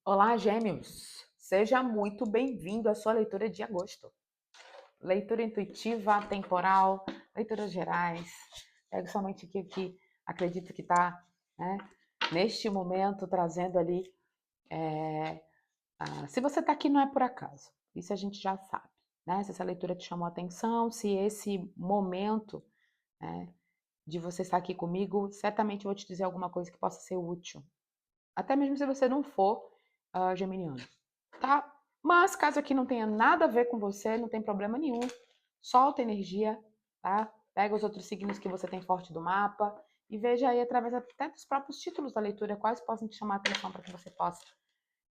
Olá, Gêmeos! Seja muito bem-vindo à sua leitura de agosto. Leitura intuitiva, temporal, leituras gerais. Pego somente aquilo que acredito que está, né, neste momento, trazendo ali. Se você está aqui, não é por acaso. Isso a gente já sabe, né? Se essa leitura te chamou a atenção, se esse momento, né, de você estar aqui comigo, certamente eu vou te dizer alguma coisa que possa ser útil. Até mesmo se você não for geminiano, tá? Mas caso aqui não tenha nada a ver com você, não tem problema nenhum. Solta energia, tá? Pega os outros signos que você tem forte do mapa e veja aí através até dos próprios títulos da leitura quais possam te chamar a atenção para que você possa,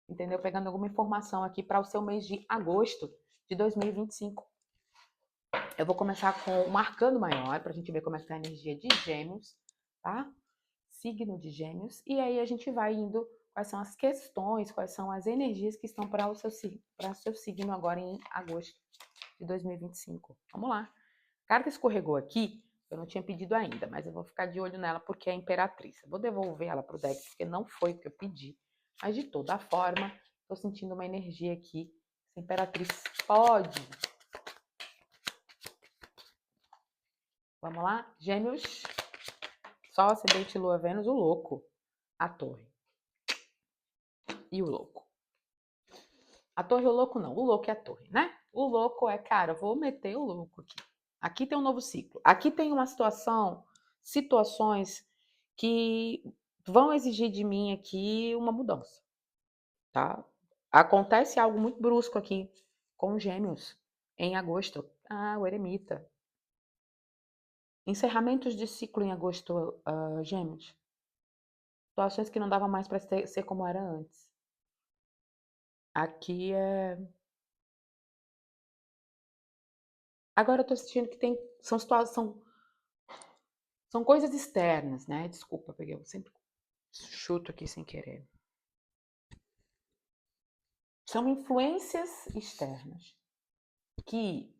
entendeu? Pegando alguma informação aqui para o seu mês de agosto de 2025. Eu vou começar com o arcano maior para a gente ver como é que tá a energia de Gêmeos, tá? Signo de Gêmeos, e aí a gente vai indo quais são as questões, quais são as energias que estão para o seu signo agora em agosto de 2025. Vamos lá. A carta escorregou aqui, eu não tinha pedido ainda, mas eu vou ficar de olho nela porque é a Imperatriz. Eu vou devolver ela para o deck porque não foi o que eu pedi, mas de toda forma, estou sentindo uma energia aqui. Essa Imperatriz pode. Vamos lá? Gêmeos, Sol, Ascendente, Lua, Vênus, o louco, a Torre e o louco. A torre e o louco não, o louco é a torre, né? O louco é, cara, eu vou meter o louco aqui. Aqui tem um novo ciclo. Aqui tem uma situações que vão exigir de mim aqui uma mudança, tá? Acontece algo muito brusco aqui com Gêmeos em agosto. Ah, o eremita. Encerramentos de ciclo em agosto, Gêmeos. Situações que não dava mais para ser como era antes. Aqui é. Agora eu tô sentindo que tem. São coisas externas, né? Desculpa, peguei, eu sempre chuto aqui sem querer. São influências externas que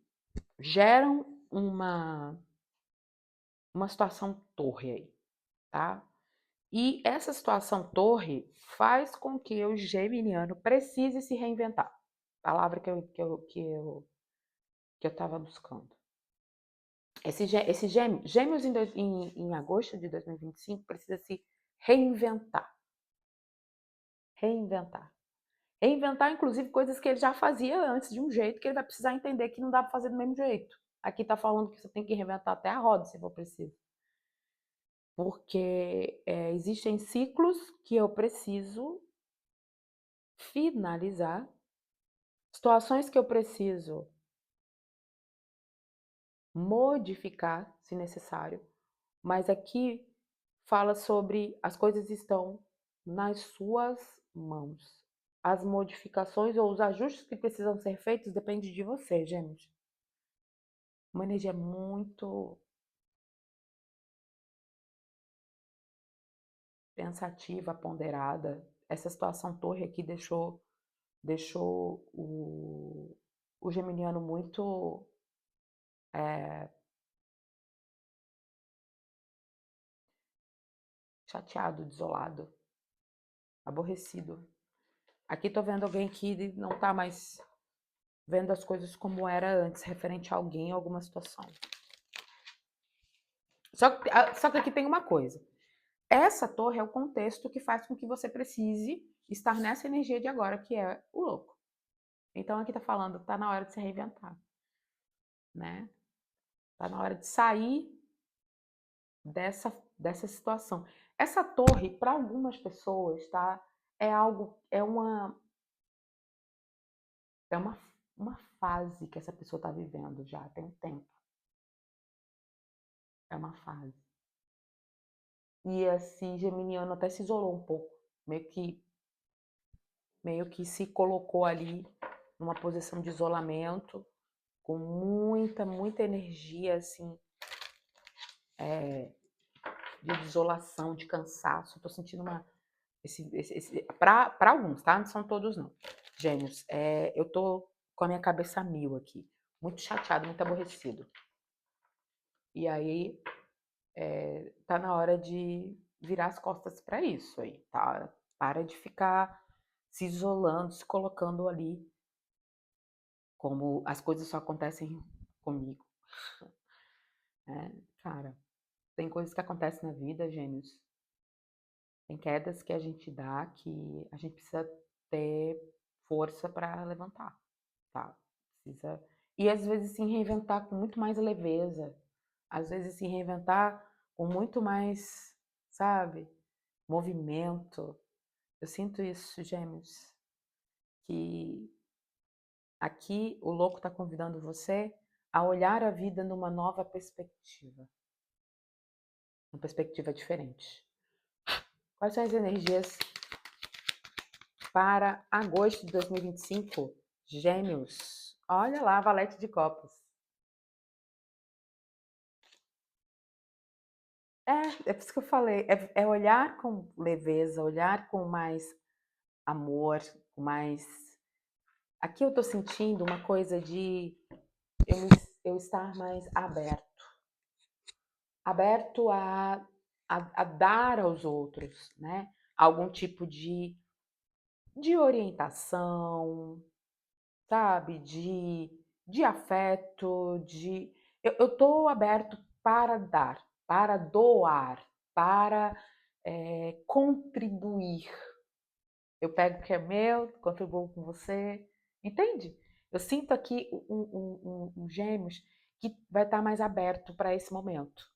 geram uma situação torre aí, tá? E essa situação torre faz com que o geminiano precise se reinventar. Palavra que eu estava buscando. Esse gêmeos em agosto de 2025 precisa se reinventar. Reinventar. Reinventar, inclusive, coisas que ele já fazia antes de um jeito que ele vai precisar entender que não dá para fazer do mesmo jeito. Aqui está falando que você tem que reinventar até a roda, se for preciso. Porque existem ciclos que eu preciso finalizar, situações que eu preciso modificar, se necessário, mas aqui fala sobre as coisas estão nas suas mãos. As modificações ou os ajustes que precisam ser feitos depende de você, Gêmeos. Uma energia muito pensativa, ponderada. Essa situação torre aqui deixou o geminiano muito chateado, desolado, aborrecido. Aqui tô vendo alguém que não tá mais vendo as coisas como era antes, referente a alguém ou alguma situação. Só que aqui tem uma coisa. Essa torre é o contexto que faz com que você precise estar nessa energia de agora, que é o louco. Então aqui tá falando, tá na hora de se reinventar, né? Tá na hora de sair dessa situação. Essa torre, para algumas pessoas, tá? É algo, é uma fase que essa pessoa está vivendo já tem um tempo. É uma fase. E esse geminiano até se isolou um pouco, meio que se colocou ali numa posição de isolamento, com muita energia assim, de desolação, de cansaço. Estou sentindo para alguns, tá? Não são todos não. Gêmeos, eu tô com a minha cabeça a mil aqui, muito chateado, muito aborrecido. E aí tá na hora de virar as costas para isso aí, tá? Para de ficar se isolando, se colocando ali como as coisas só acontecem comigo, né. Cara, tem coisas que acontecem na vida, gêmeos, tem quedas que a gente dá que a gente precisa ter força para levantar, tá. Precisa e às vezes se reinventar com muito mais leveza, às vezes se reinventar com muito mais, sabe, movimento. Eu sinto isso, gêmeos, que aqui o louco está convidando você a olhar a vida numa nova perspectiva, uma perspectiva diferente. Quais são as energias para agosto de 2025? Gêmeos. Olha lá, valete de copas. É por isso que eu falei, é olhar com leveza, olhar com mais amor, com mais. Aqui eu tô sentindo uma coisa de eu estar mais aberto a dar aos outros, né? Algum tipo de orientação, sabe? De afeto, de. Eu tô aberto para dar, para doar, para contribuir. Eu pego o que é meu, contribuo com você, entende? Eu sinto aqui um gêmeos que vai estar mais aberto para esse momento,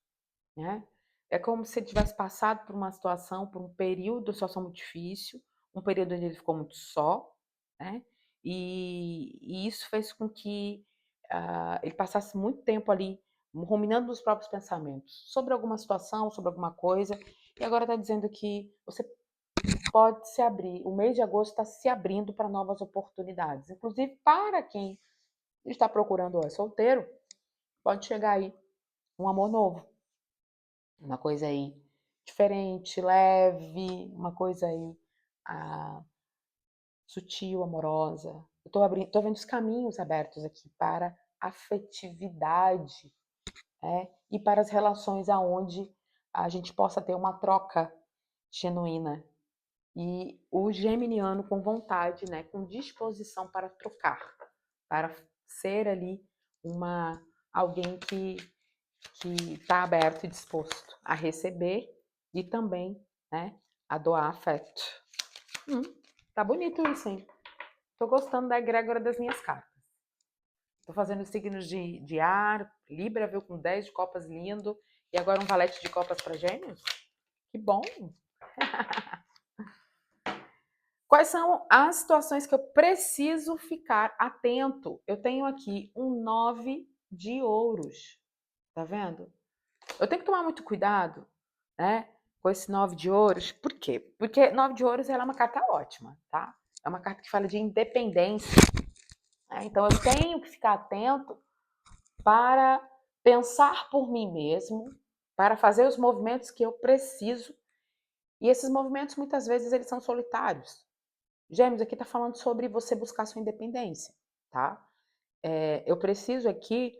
né? É como se ele tivesse passado por uma situação, por um período, uma situação muito difícil, um período onde ele ficou muito só, né? E isso fez com que ele passasse muito tempo ali ruminando nos próprios pensamentos sobre alguma situação, sobre alguma coisa, e agora está dizendo que você pode se abrir. O mês de agosto está se abrindo para novas oportunidades, inclusive para quem está procurando ou é solteiro, pode chegar aí um amor novo, uma coisa aí diferente, leve, uma coisa aí ah, sutil, amorosa. Eu tô vendo os caminhos abertos aqui para afetividade, e para as relações aonde a gente possa ter uma troca genuína. E o geminiano com vontade, né, com disposição para trocar, para ser ali uma alguém que está aberto e disposto a receber e também, né, a doar afeto. Hum, tá bonito isso, hein? Tô gostando da egrégora das minhas cartas. Tô fazendo signos de ar, Libra veio com 10 de copas lindo, e agora um valete de copas para gêmeos? Que bom! Quais são as situações que eu preciso ficar atento? Eu tenho aqui um 9 de ouros, tá vendo? Eu tenho que tomar muito cuidado, né, com esse 9 de ouros. Por quê? Porque 9 de ouros ela é uma carta ótima, tá? É uma carta que fala de independência, né? Então eu tenho que ficar atento para pensar por mim mesmo, para fazer os movimentos que eu preciso. E esses movimentos muitas vezes eles são solitários. Gêmeos, aqui está falando sobre você buscar sua independência, tá? Eu preciso aqui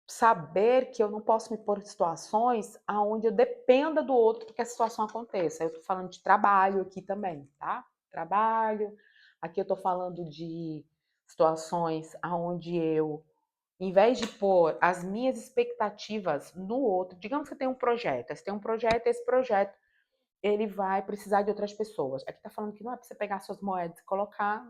saber que eu não posso me pôr em situações aonde eu dependa do outro para que a situação aconteça. Eu estou falando de trabalho aqui também, tá? Trabalho. Aqui eu estou falando de situações aonde eu, em vez de pôr as minhas expectativas no outro, digamos que você tem um projeto, você tem um projeto, esse projeto ele vai precisar de outras pessoas. Aqui está falando que não é para você pegar suas moedas e colocar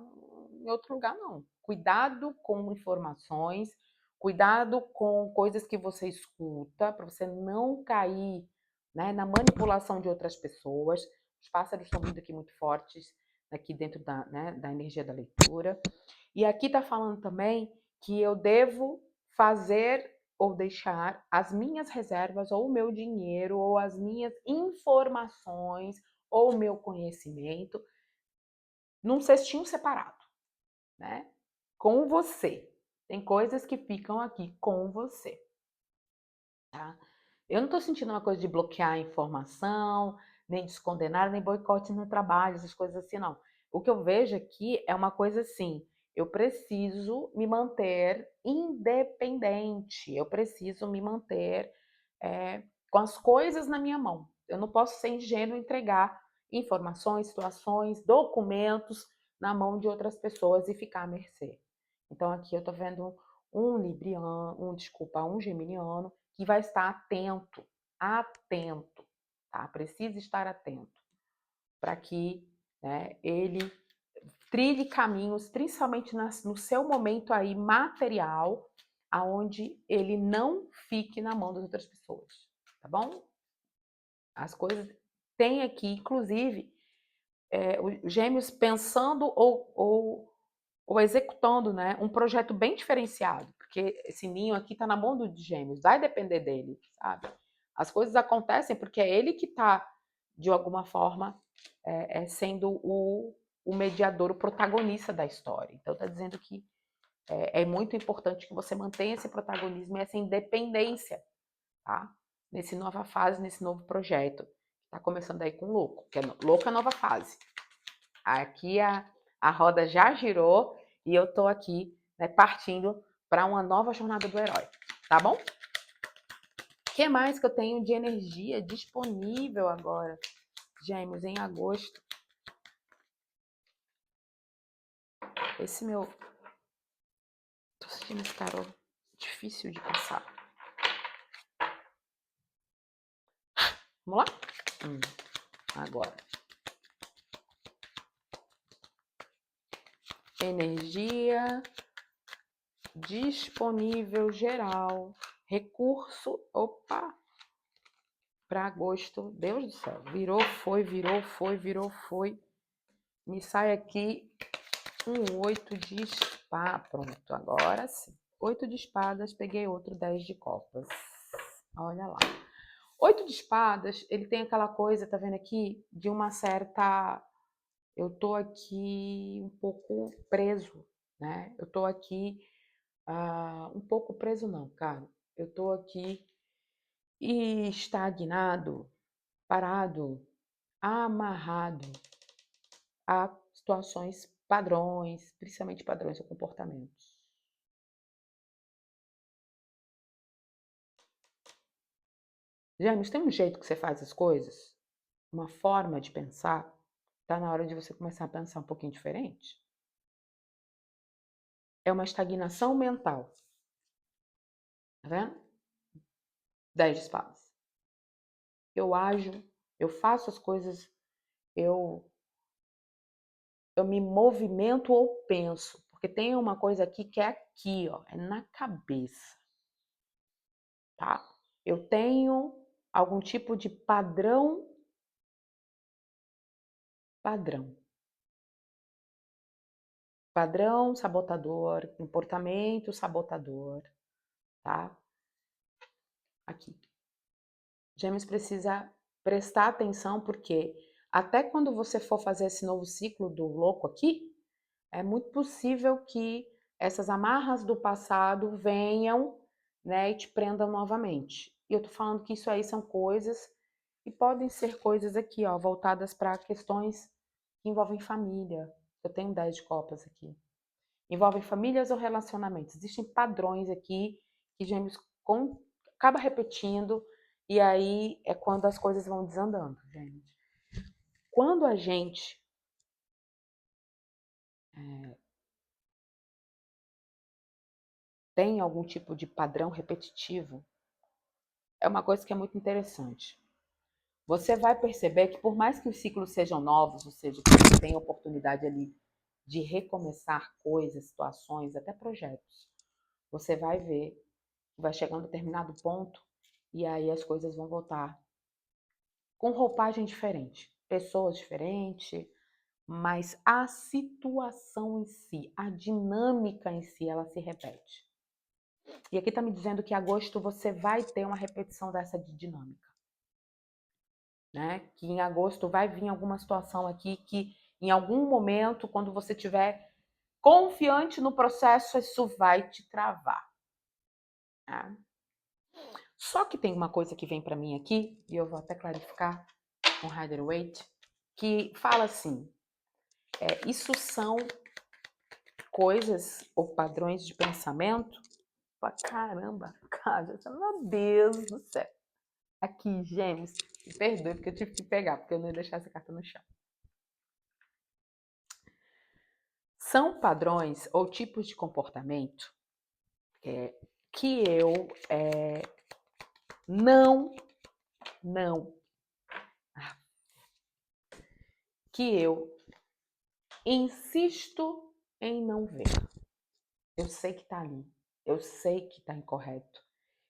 em outro lugar, não. Cuidado com informações, cuidado com coisas que você escuta, para você não cair, né, na manipulação de outras pessoas. Os pássaros estão vindo aqui muito fortes, aqui dentro da, né, da energia da leitura. E aqui está falando também que eu devo fazer ou deixar as minhas reservas, ou o meu dinheiro, ou as minhas informações, ou o meu conhecimento num cestinho separado, né? Com você. Tem coisas que ficam aqui com você, tá? Eu não estou sentindo uma coisa de bloquear a informação, nem descondenar, nem boicote no trabalho, essas coisas assim, não. O que eu vejo aqui é uma coisa assim, eu preciso me manter independente, eu preciso me manter com as coisas na minha mão. Eu não posso ser ingênuo e entregar informações, situações, documentos na mão de outras pessoas e ficar à mercê. Então aqui eu tô vendo um libriano, um geminiano que vai estar atento, tá? Precisa estar atento para que, né, ele trilhe caminhos, principalmente no seu momento aí material, aonde ele não fique na mão das outras pessoas, tá bom? As coisas tem aqui, inclusive, os gêmeos pensando ou executando, né, um projeto bem diferenciado, porque esse ninho aqui está na mão do gêmeos, vai depender dele, sabe? As coisas acontecem porque é ele que está, de alguma forma, sendo o mediador, o protagonista da história. Então, está dizendo que é muito importante que você mantenha esse protagonismo e essa independência, tá? Nessa nova fase, nesse novo projeto. Está começando aí com Louco, que é Louco é a nova fase. Aqui a roda já girou e eu tô aqui, né, partindo para uma nova jornada do herói, tá bom? O que mais que eu tenho de energia disponível agora, Gêmeos, em agosto? Esse meu... Tô sentindo esse tarô difícil de passar. Vamos lá? Agora. Energia disponível geral. Recurso, opa, para agosto. Deus do céu. Virou, foi, virou, foi, virou, foi. Me sai aqui um 8 de espadas. Pronto, agora sim. 8 de espadas, peguei outro 10 de copas. Olha lá. 8 de espadas, ele tem aquela coisa, tá vendo aqui? De uma certa... Eu tô aqui um pouco preso, né? Eu tô aqui um pouco preso não, cara. Eu tô aqui estagnado, parado, amarrado a situações padrões, principalmente padrões ou comportamentos. Gêmeos, tem um jeito que você faz as coisas? Uma forma de pensar? Tá na hora de você começar a pensar um pouquinho diferente? É uma estagnação mental. Tá vendo? 10 de espadas. Eu ajo, eu faço as coisas, eu me movimento ou penso. Porque tem uma coisa aqui que é aqui, ó, é na cabeça. Tá? Eu tenho algum tipo de padrão. Padrão sabotador, comportamento sabotador, tá? Aqui. Gêmeos precisa prestar atenção porque até quando você for fazer esse novo ciclo do louco aqui, é muito possível que essas amarras do passado venham, né, e te prendam novamente. E eu tô falando que isso aí são coisas e podem ser coisas aqui, ó, voltadas para questões que envolvem família. Eu tenho 10 de copas aqui. Envolvem famílias ou relacionamentos. Existem padrões aqui que Gêmeos acaba repetindo e aí é quando as coisas vão desandando, gente. Quando a gente tem algum tipo de padrão repetitivo, é uma coisa que é muito interessante. Você vai perceber que por mais que os ciclos sejam novos, ou seja, que você tenha oportunidade ali de recomeçar coisas, situações, até projetos, você vai ver que vai chegar a um determinado ponto e aí as coisas vão voltar com roupagem diferente, pessoas diferentes, mas a situação em si, a dinâmica em si, ela se repete. E aqui está me dizendo que em agosto você vai ter uma repetição dessa dinâmica. Né? Que em agosto vai vir alguma situação aqui que em algum momento, quando você estiver confiante no processo, isso vai te travar. Tá? Só que tem uma coisa que vem para mim aqui, e eu vou até clarificar com Rider-Waite, que fala assim, isso são coisas ou padrões de pensamento, caramba, cara, meu Deus do céu. Aqui, Gêmeos, Me perdoe, porque eu tive que pegar, porque eu não ia deixar essa carta no chão. São padrões ou tipos de comportamento que eu não, que eu insisto em não ver. Eu sei que tá ali, eu sei que tá incorreto,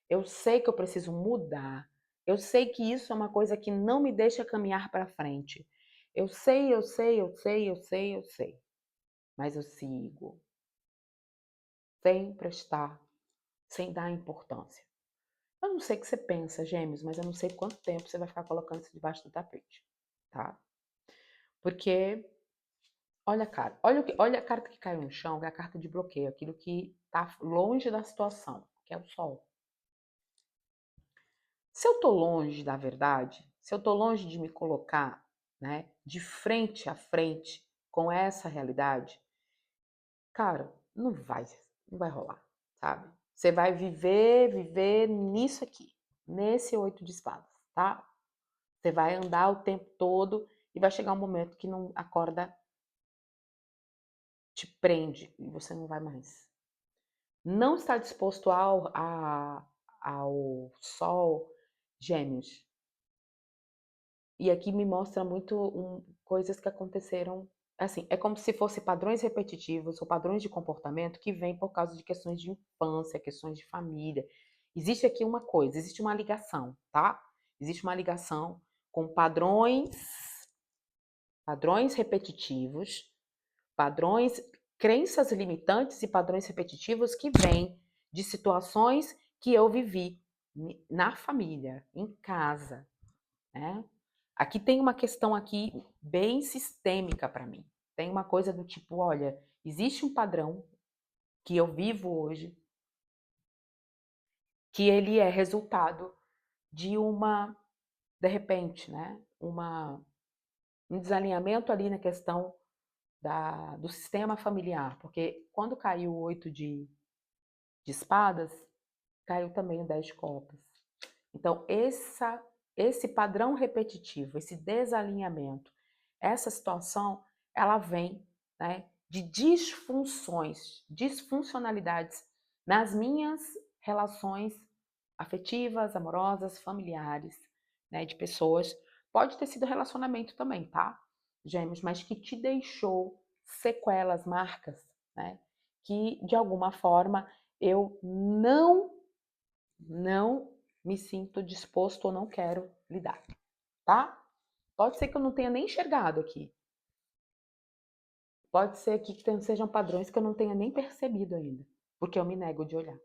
eu sei que eu preciso mudar, eu sei que isso é uma coisa que não me deixa caminhar para frente. Eu sei, mas eu sigo, sem prestar, sem dar importância. Eu não sei o que você pensa, Gêmeos, mas eu não sei quanto tempo você vai ficar colocando isso debaixo do tapete, tá? Porque, olha, cara, olha a carta que caiu no chão, é a carta de bloqueio, aquilo que tá longe da situação, que é o Sol. Se eu tô longe da verdade, se eu tô longe de me colocar, né, de frente a frente com essa realidade, cara, não vai rolar, sabe? Você vai viver nisso aqui, nesse 8 de espadas, tá? Você vai andar o tempo todo e vai chegar um momento que não acorda, te prende e você não vai mais. Não está disposto ao Sol, Gêmeos. E aqui me mostra muito coisas que aconteceram. Assim, é como se fossem padrões repetitivos ou padrões de comportamento que vêm por causa de questões de infância, questões de família. Existe aqui uma coisa, existe uma ligação, tá? Existe uma ligação com padrões repetitivos, padrões, crenças limitantes e padrões repetitivos que vêm de situações que eu vivi na família, em casa, né? Aqui tem uma questão aqui bem sistêmica para mim. Tem uma coisa do tipo, olha, existe um padrão que eu vivo hoje, que ele é resultado de de repente, né, um desalinhamento ali na questão do sistema familiar, porque quando caiu o 8 de espadas, caiu também o 10 de copas. Então, esse padrão repetitivo, esse desalinhamento, essa situação, ela vem, né, de disfuncionalidades nas minhas relações afetivas, amorosas, familiares, né, de pessoas. Pode ter sido relacionamento também, tá, Gêmeos, mas que te deixou sequelas, marcas, né, que de alguma forma eu não me sinto disposto ou não quero lidar, tá? Pode ser que eu não tenha nem enxergado aqui. Pode ser que sejam padrões que eu não tenha nem percebido ainda, porque eu me nego de olhar.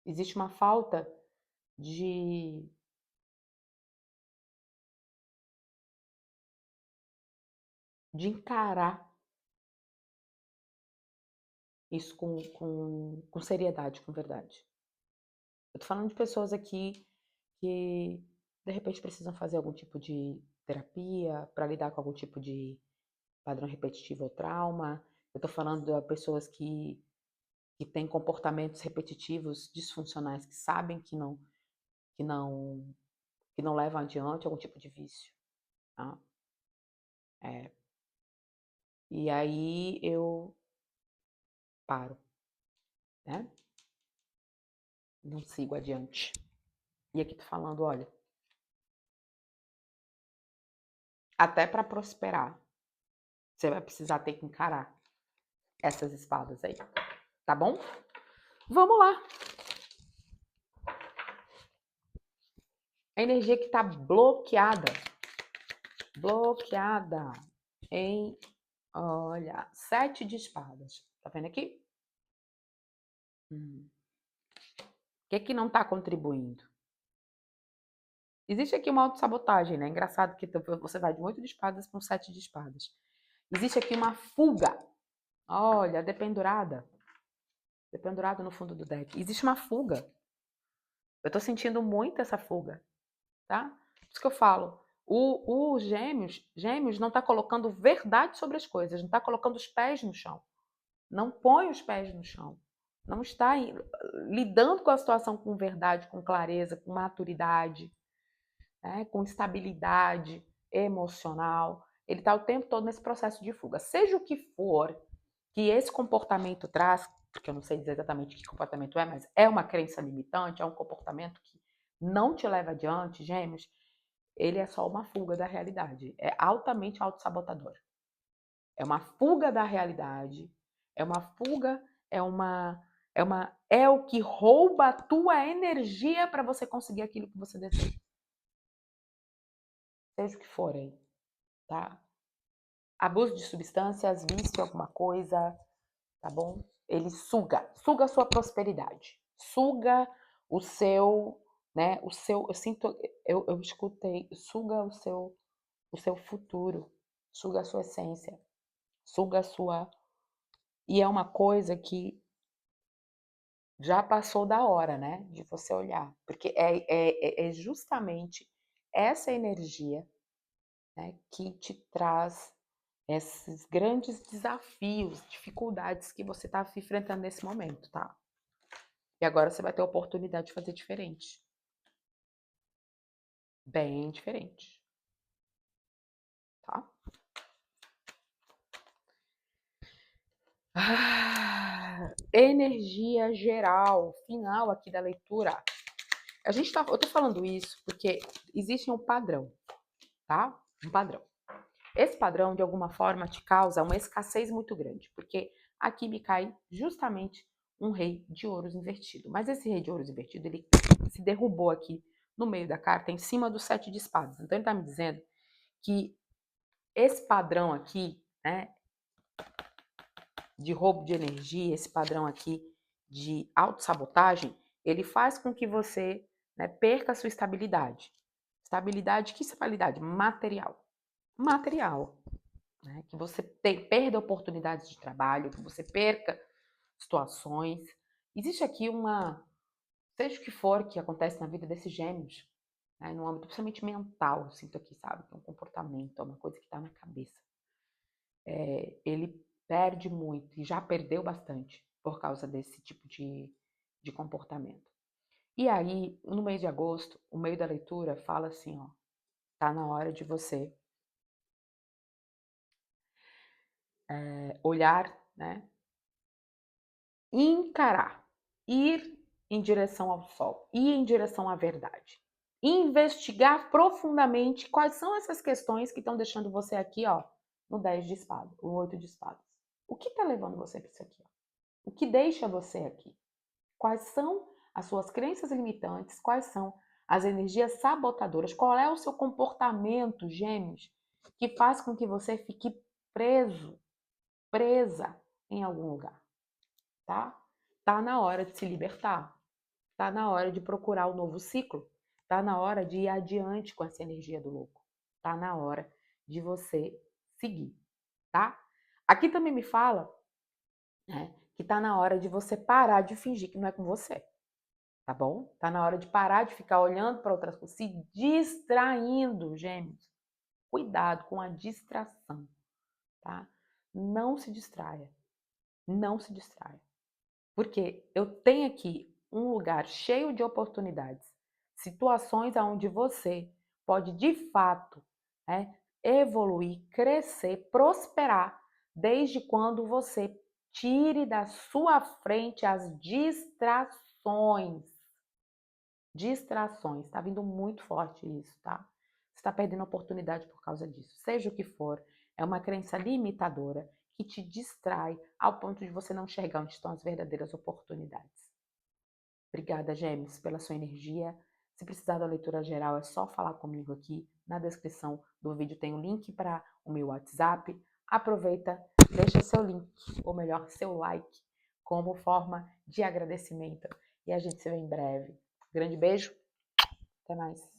Existe uma falta de encarar isso com seriedade, com verdade. Eu tô falando de pessoas aqui que de repente precisam fazer algum tipo de terapia para lidar com algum tipo de padrão repetitivo ou trauma. Eu tô falando de pessoas que têm comportamentos repetitivos disfuncionais, que sabem que não, que não levam adiante algum tipo de vício, tá? É, e aí eu paro, né? Não sigo adiante. E aqui tô falando, olha, até para prosperar, você vai precisar ter que encarar essas espadas aí, tá bom? Vamos lá. A energia que tá bloqueada em, olha, 7 de espadas. Tá vendo aqui? O que não tá contribuindo? Existe aqui uma autossabotagem, né? Engraçado que você vai de 8 de espadas para um 7 de espadas. Existe aqui uma fuga. Olha, dependurada. Dependurada no fundo do deck. Existe uma fuga. Eu tô sentindo muito essa fuga, tá? Por isso que eu falo. O Gêmeos não tá colocando verdade sobre as coisas, não tá colocando os pés no chão. Não põe os pés no chão. Não está lidando com a situação com verdade, com clareza, com maturidade. né, com estabilidade emocional. Ele está o tempo todo nesse processo de fuga. Seja o que for que esse comportamento traz, porque eu não sei dizer exatamente que comportamento é, mas é uma crença limitante, é um comportamento que não te leva adiante, Gêmeos, ele é só uma fuga da realidade. É altamente autossabotador. É uma fuga da realidade, é uma fuga, é o que rouba a tua energia para você conseguir aquilo que você deseja. Seja o que for aí, tá? Abuso de substâncias, vício, alguma coisa, tá bom? Ele suga a sua prosperidade, suga o seu, né? Eu sinto, eu escutei, suga o seu futuro, suga a sua essência, suga a sua. E é uma coisa que já passou da hora, né? De você olhar, porque é justamente essa energia, né, que te traz esses grandes desafios, dificuldades que você está enfrentando nesse momento, tá? E agora você vai ter a oportunidade de fazer diferente. Bem diferente. Tá? Energia geral, final aqui da leitura. Eu tô falando isso porque existe um padrão, tá? Um padrão. Esse padrão, de alguma forma, te causa uma escassez muito grande, porque aqui me cai justamente um rei de ouros invertido. Mas esse rei de ouros invertido, ele se derrubou aqui no meio da carta, em cima do 7 de espadas. Então, ele está me dizendo que esse padrão aqui, né, de roubo de energia, esse padrão aqui de autossabotagem, ele faz com que você, né, perca a sua estabilidade. Estabilidade, que estabilidade? Material. Material. Né? Que você perda oportunidades de trabalho, que você perca situações. Existe aqui seja o que for que acontece na vida desses gêmeos, né? No âmbito principalmente mental, eu sinto aqui, sabe? Que é um comportamento, é uma coisa que está na cabeça. Ele perde muito e já perdeu bastante por causa desse tipo de comportamento. E aí, no mês de agosto, o meio da leitura fala assim, ó, tá na hora de você olhar, né? Encarar, ir em direção ao sol, ir em direção à verdade. Investigar profundamente quais são essas questões que estão deixando você aqui, ó, no 10 de espadas, o 8 de espadas. O que está levando você para isso aqui? Ó? O que deixa você aqui? Quais são as suas crenças limitantes? Quais são as energias sabotadoras? Qual é o seu comportamento, Gêmeos, que faz com que você fique preso, presa em algum lugar, tá? Tá na hora de se libertar. Tá na hora de procurar o novo ciclo. Tá na hora de ir adiante com essa energia do louco. Tá na hora de você seguir, tá? Aqui também me fala, né, que tá na hora de você parar de fingir que não é com você. Tá bom? Tá na hora de parar de ficar olhando para outras coisas, se distraindo, Gêmeos. Cuidado com a distração, tá? Não se distraia. Não se distraia. Porque eu tenho aqui um lugar cheio de oportunidades, situações onde você pode de fato, né, evoluir, crescer, prosperar, desde quando você tire da sua frente as distrações. Distrações, tá vindo muito forte isso, tá? Você está perdendo oportunidade por causa disso. Seja o que for, é uma crença limitadora que te distrai ao ponto de você não enxergar onde estão as verdadeiras oportunidades. Obrigada, Gêmeos, pela sua energia. Se precisar da leitura geral, é só falar comigo aqui. Na descrição do vídeo tem o link para o meu WhatsApp. Aproveita, deixa seu link, ou melhor, seu like, como forma de agradecimento. E a gente se vê em breve. Grande beijo, até mais.